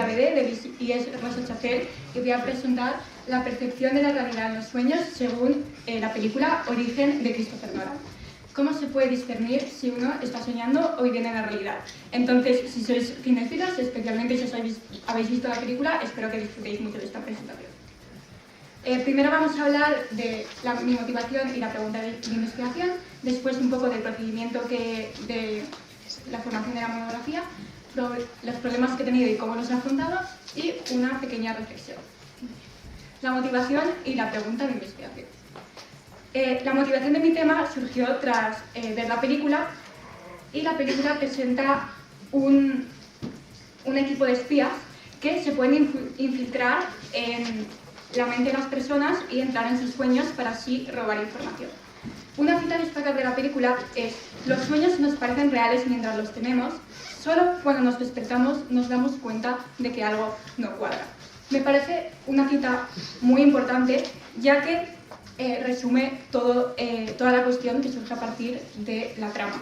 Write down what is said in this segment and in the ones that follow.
Clavedé de I.S. Rosa-Chacel y voy a presentar la percepción de la realidad en los sueños según la película Origen de Christopher Nolan. ¿Cómo se puede discernir si uno está soñando o viviendo en la realidad? Entonces, si sois cinéfilos, especialmente si habéis visto la película, espero que disfrutéis mucho de esta presentación. Primero vamos a hablar de mi motivación y la pregunta de investigación, después un poco del procedimiento de la formación de la monografía, los problemas que he tenido y cómo los he afrontado, y una pequeña reflexión. La motivación y la pregunta de investigación. La motivación de mi tema surgió tras ver la película, y la película presenta un equipo de espías que se pueden infiltrar en la mente de las personas y entrar en sus sueños para así robar información. Una cita destacable de la película es: los sueños nos parecen reales mientras los tenemos, solo cuando nos despertamos nos damos cuenta de que algo no cuadra. Me parece una cita muy importante, ya que resume toda la cuestión que surge a partir de la trama.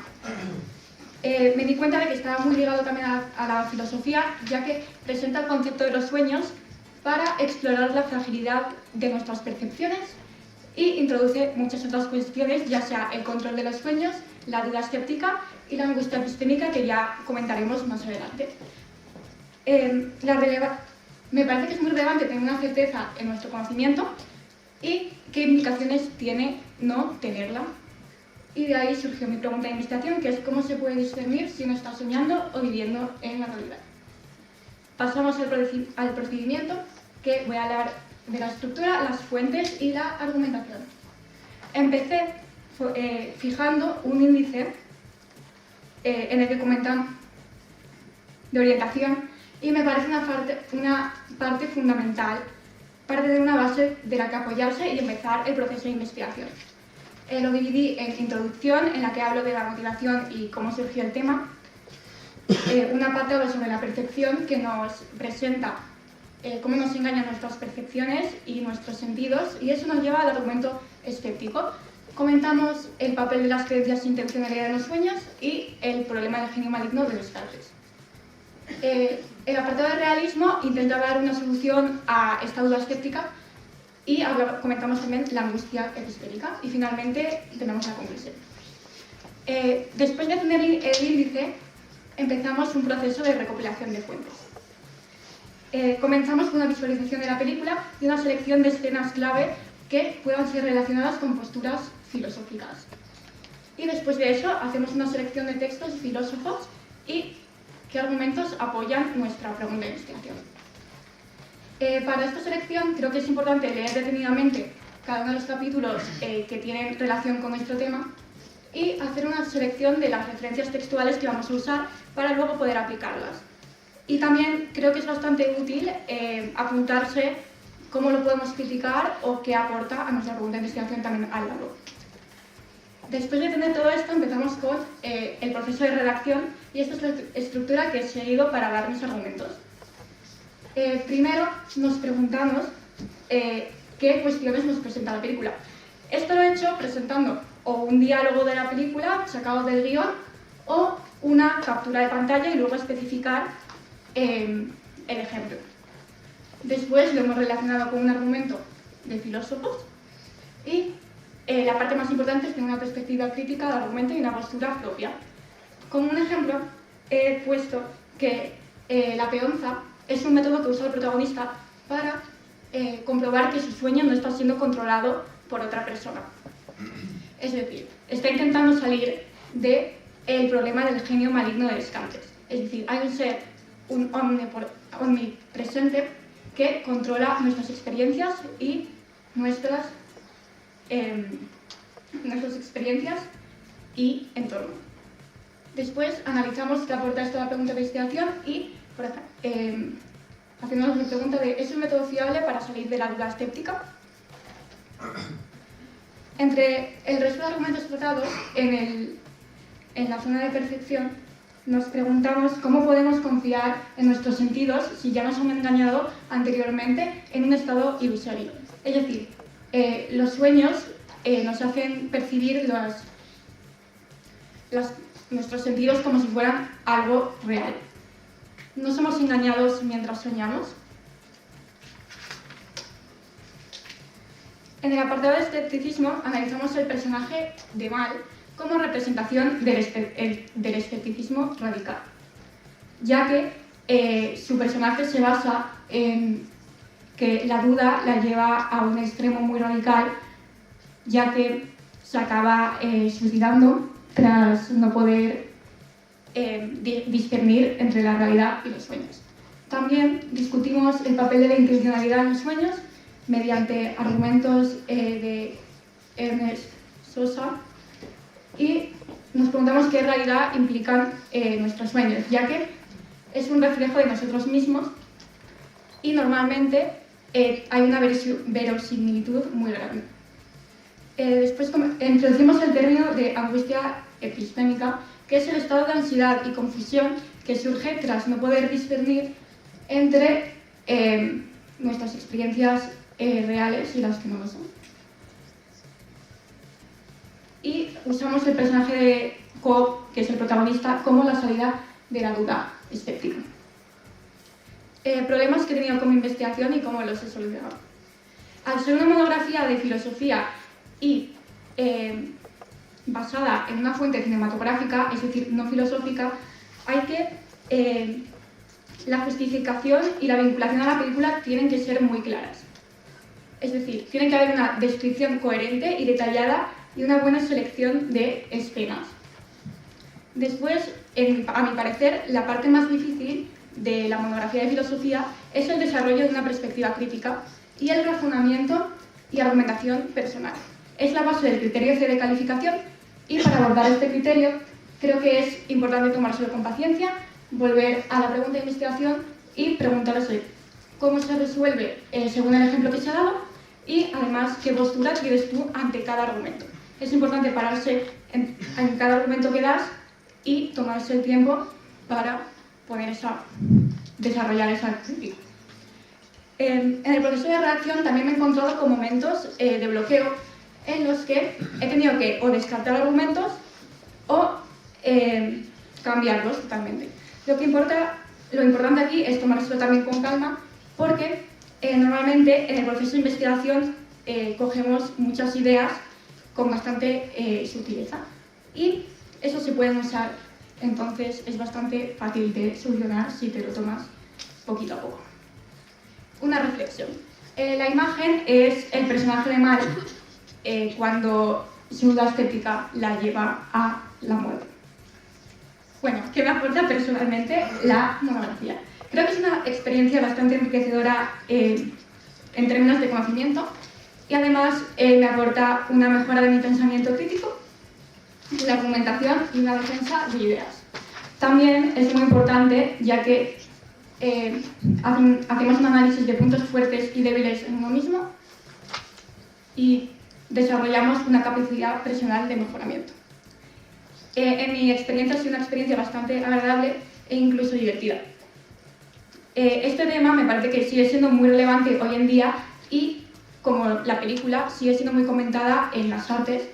Me di cuenta de que estaba muy ligado también a la filosofía, ya que presenta el concepto de los sueños para explorar la fragilidad de nuestras percepciones y introduce muchas otras cuestiones, ya sea el control de los sueños, la duda escéptica y la angustia epistémica, que ya comentaremos más adelante. Me parece que es muy relevante tener una certeza en nuestro conocimiento y qué implicaciones tiene no tenerla. Y de ahí surgió mi pregunta de investigación, que es: ¿cómo se puede discernir si uno está soñando o viviendo en la realidad? Pasamos al procedimiento, que voy a hablar de la estructura, las fuentes y la argumentación. Empecé fijando un índice en el que comentan de orientación, y me parece una parte fundamental para tener una base de la que apoyarse y empezar el proceso de investigación. Lo dividí en introducción, en la que hablo de la motivación y cómo surgió el tema. Una parte habla sobre la percepción, que nos presenta cómo nos engañan nuestras percepciones y nuestros sentidos, y eso nos lleva al argumento escéptico. Comentamos el papel de las creencias e intencionalidad en los sueños y el problema del genio maligno de Descartes. El apartado de realismo intenta dar una solución a esta duda escéptica, y comentamos también la angustia epistémica, y finalmente tenemos la conclusión. Después de tener el índice, empezamos un proceso de recopilación de fuentes. Comenzamos con una visualización de la película y una selección de escenas clave que puedan ser relacionadas con posturas filosóficas. Y después de eso, hacemos una selección de textos y filósofos y qué argumentos apoyan nuestra pregunta de investigación. Para esta selección creo que es importante leer detenidamente cada uno de los capítulos que tienen relación con nuestro tema y hacer una selección de las referencias textuales que vamos a usar para luego poder aplicarlas. Y también creo que es bastante útil apuntarse cómo lo podemos criticar o qué aporta a nuestra pregunta de investigación también a lo largo. Después de tener todo esto, empezamos con el proceso de redacción, y esta es la estructura que he seguido para dar mis argumentos. Primero nos preguntamos qué cuestiones nos presenta la película. Esto lo he hecho presentando o un diálogo de la película sacado del guión o una captura de pantalla y luego especificar el ejemplo. Después lo hemos relacionado con un argumento de filósofos y la parte más importante es tener una perspectiva crítica del argumento y una postura propia. Como un ejemplo, he puesto que la peonza es un método que usa el protagonista para comprobar que su sueño no está siendo controlado por otra persona. Es decir, está intentando salir del problema del genio maligno de Descartes. Es decir, hay un ser, un omnipresente, que controla nuestras experiencias y nuestras experiencias y entorno. Después analizamos qué aporta esto a la pregunta de investigación y hacemos la pregunta de: ¿es un método fiable para salir de la duda escéptica? Entre el resto de argumentos tratados en la zona de percepción, nos preguntamos cómo podemos confiar en nuestros sentidos si ya nos han engañado anteriormente en un estado ilusorio. Es decir, los sueños nos hacen percibir nuestros sentidos como si fueran algo real. no somos engañados mientras soñamos. En el apartado de escepticismo analizamos el personaje de Mal como representación del escepticismo radical, ya que su personaje se basa en que la duda la lleva a un extremo muy radical, ya que se acaba suicidando tras no poder discernir entre la realidad y los sueños. También discutimos el papel de la intencionalidad en los sueños mediante argumentos de Ernest Sosa y nos preguntamos qué realidad implican nuestros sueños, ya que es un reflejo de nosotros mismos y normalmente hay una verosimilitud muy grande. Después introducimos el término de angustia epistémica, que es el estado de ansiedad y confusión que surge tras no poder discernir entre nuestras experiencias reales y las que no lo son. Y usamos el personaje de Cobb, que es el protagonista, como la salida de la duda escéptica. Problemas que he tenido como investigación y cómo los he solucionado. Al ser una monografía de filosofía y basada en una fuente cinematográfica, es decir, no filosófica, hay que la justificación y la vinculación a la película tienen que ser muy claras. Es decir, tiene que haber una descripción coherente y detallada y una buena selección de escenas. Después, a mi parecer, la parte más difícil de la monografía de filosofía es el desarrollo de una perspectiva crítica y el razonamiento y argumentación personal. Es la base del criterio C de calificación y para abordar este criterio creo que es importante tomárselo con paciencia, volver a la pregunta de investigación y preguntarse cómo se resuelve según el ejemplo que se ha dado y además qué postura tienes tú ante cada argumento. Es importante pararse en cada argumento que das y tomarse el tiempo para poder desarrollar esa crítica. En el proceso de redacción también me he encontrado con momentos de bloqueo en los que he tenido que o descartar argumentos o cambiarlos totalmente. Lo importante aquí es tomárselo también con calma porque normalmente en el proceso de investigación cogemos muchas ideas con bastante sutileza y eso se puede usar, entonces es bastante fácil de solucionar si te lo tomas poquito a poco. Una reflexión. La imagen es el personaje de Mal cuando su duda estética la lleva a la muerte. Bueno, ¿qué me aporta personalmente la monografía? Creo que es una experiencia bastante enriquecedora en términos de conocimiento y además me aporta una mejora de mi pensamiento crítico, la argumentación y una defensa de ideas. También es muy importante ya que hacemos un análisis de puntos fuertes y débiles en uno mismo y desarrollamos una capacidad personal de mejoramiento. En mi experiencia ha sido una experiencia bastante agradable e incluso divertida. Este tema me parece que sigue siendo muy relevante hoy en día y, como la película, sigue siendo muy comentada en las artes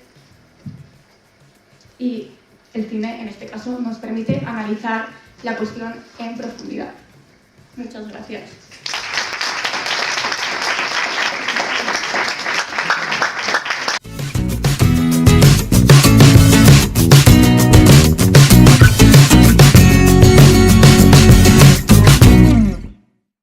y el cine, en este caso, nos permite analizar la cuestión en profundidad. Muchas gracias.